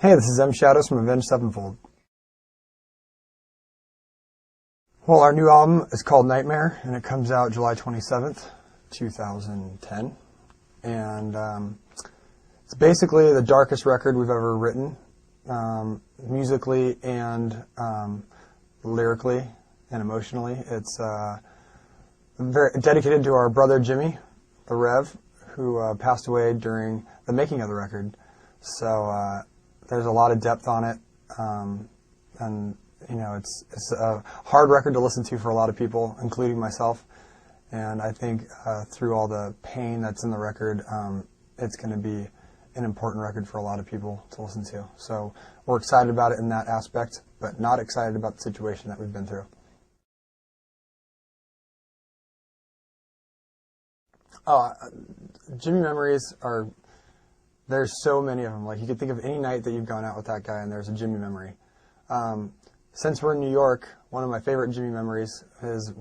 Hey, this is M. Shadows from Avenged Sevenfold. Well, our new album is called Nightmare, and it comes out July 27th, 2010. And it's basically the darkest record we've ever written, musically and lyrically and emotionally. It's very dedicated to our brother Jimmy, the REV, who passed away during the making of the record. So there's a lot of depth on it, and you know, it's a hard record to listen to for a lot of people, including myself. And I think through all the pain that's in the record, it's going to be an important record for a lot of people to listen to. So we're excited about it in that aspect, but not excited about the situation that we've been through. Jimmy memories are, there's so many of them. Like, you could think of any night that you've gone out with that guy and there's a Jimmy memory. Since we're in New York, one of my favorite Jimmy memories is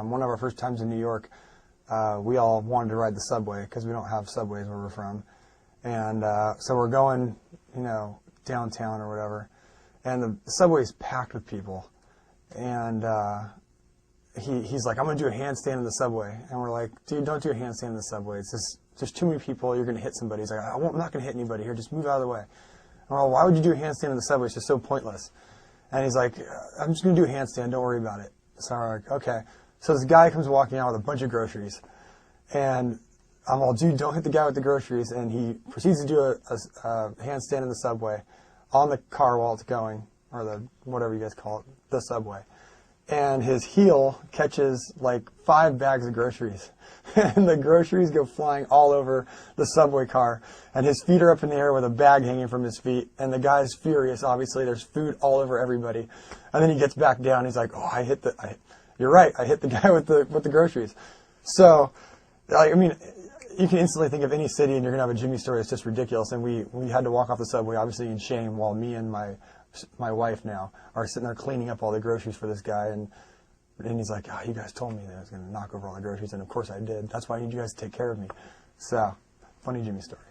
one of our first times in New York. We all wanted to ride the subway because we don't have subways where we're from. And so we're going, you know, downtown or whatever. And the subway's packed with people. And he's like, I'm going to do a handstand in the subway. And we're like, dude, don't do a handstand in the subway. It's just, there's too many people. You're going to hit somebody. He's like, I'm not going to hit anybody here. Just move out of the way. And we're like, why would you do a handstand in the subway? It's just so pointless. And he's like, I'm just going to do a handstand. Don't worry about it. So we're like, okay. So this guy comes walking out with a bunch of groceries. And I'm all, dude, don't hit the guy with the groceries. And he proceeds to do a handstand in the subway on the car while it's going, or the, whatever you guys call it, the subway. And his heel catches like 5 bags of groceries. And the groceries go flying all over the subway car. And his feet are up in the air with a bag hanging from his feet. And the guy's furious, obviously. There's food all over everybody. And then he gets back down. He's like, oh, you're right. I hit the guy with the groceries. So, I mean, you can instantly think of any city and you're going to have a Jimmy story that's just ridiculous. And we had to walk off the subway, obviously in shame, while me and my wife now are sitting there cleaning up all the groceries for this guy. And he's like, oh, you guys told me that I was going to knock over all the groceries, and of course I did. That's why I need you guys to take care of me. So, funny Jimmy story.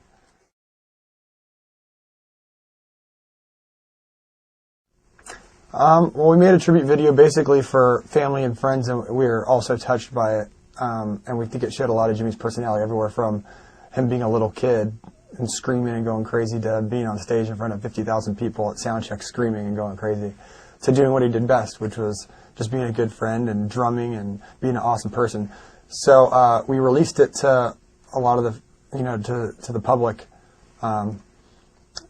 Well, we made a tribute video basically for family and friends, and we were also touched by it. And we think it showed a lot of Jimmy's personality, everywhere from him being a little kid and screaming and going crazy, to being on stage in front of 50,000 people at soundcheck screaming and going crazy, to doing what he did best, which was just being a good friend and drumming and being an awesome person. So we released it to a lot of the, you know, to the public, and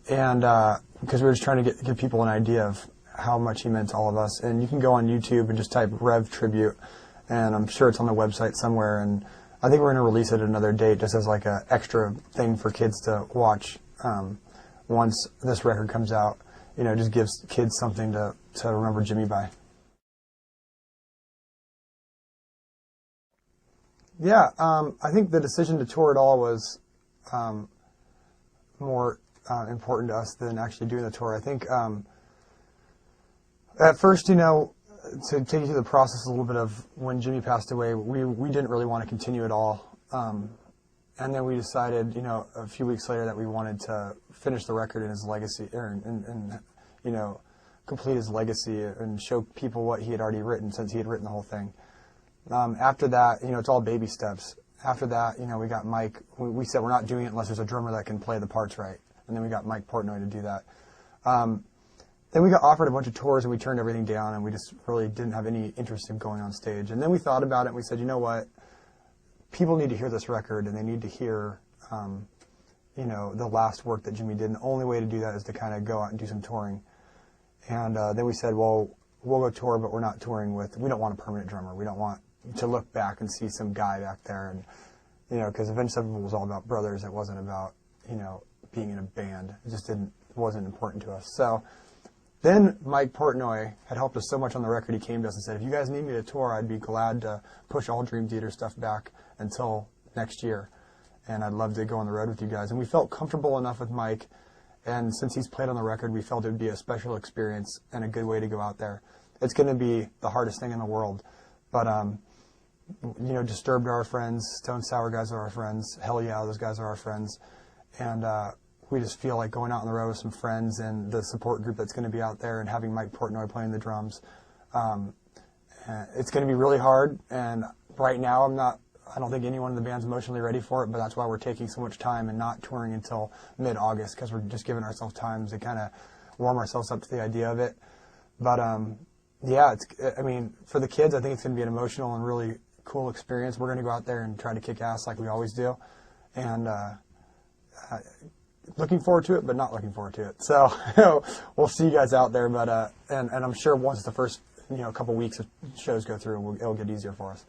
because we were just trying to give people an idea of how much he meant to all of us. And you can go on YouTube and just type REV tribute, and I'm sure it's on the website somewhere. And I think we're going to release it at another date, just as like an extra thing for kids to watch once this record comes out. You know, just gives kids something to remember Jimmy by. Yeah, I think the decision to tour at all was more important to us than actually doing the tour. I think at first, you know, to take you through the process a little bit of when Jimmy passed away, we didn't really want to continue at all. And then we decided, you know, a few weeks later that we wanted to finish the record in his legacy, and you know, complete his legacy and show people what he had already written, since he had written the whole thing. After that, you know, it's all baby steps. After that, you know, we got Mike. We said we're not doing it unless there's a drummer that can play the parts right. And then we got Mike Portnoy to do that. Then we got offered a bunch of tours, and we turned everything down, and we just really didn't have any interest in going on stage. And then we thought about it, and we said, you know what? People need to hear this record, and they need to hear, you know, the last work that Jimmy did. And the only way to do that is to kind of go out and do some touring. And then we said, well, we'll go tour, but we're not touring with, we don't want a permanent drummer. We don't want to look back and see some guy back there. And, you know, because Avenged Sevenfold was all about brothers. It wasn't about, you know, being in a band. It just wasn't important to us. So then Mike Portnoy had helped us so much on the record, he came to us and said, if you guys need me to tour, I'd be glad to push all Dream Theater stuff back until next year. And I'd love to go on the road with you guys. And we felt comfortable enough with Mike. And since he's played on the record, we felt it would be a special experience and a good way to go out there. It's going to be the hardest thing in the world. But, you know, Disturbed are our friends. Stone Sour guys are our friends. Hell Yeah, those guys are our friends. And we just feel like going out on the road with some friends and the support group that's going to be out there, and having Mike Portnoy playing the drums. It's going to be really hard, and right now I don't think anyone in the band's emotionally ready for it, but that's why we're taking so much time and not touring until mid-August, because we're just giving ourselves time to kind of warm ourselves up to the idea of it. But yeah, I mean, for the kids, I think it's going to be an emotional and really cool experience. We're going to go out there and try to kick ass like we always do, and looking forward to it, but not looking forward to it. So we'll see you guys out there, but and I'm sure once the first couple weeks of shows go through, it'll get easier for us.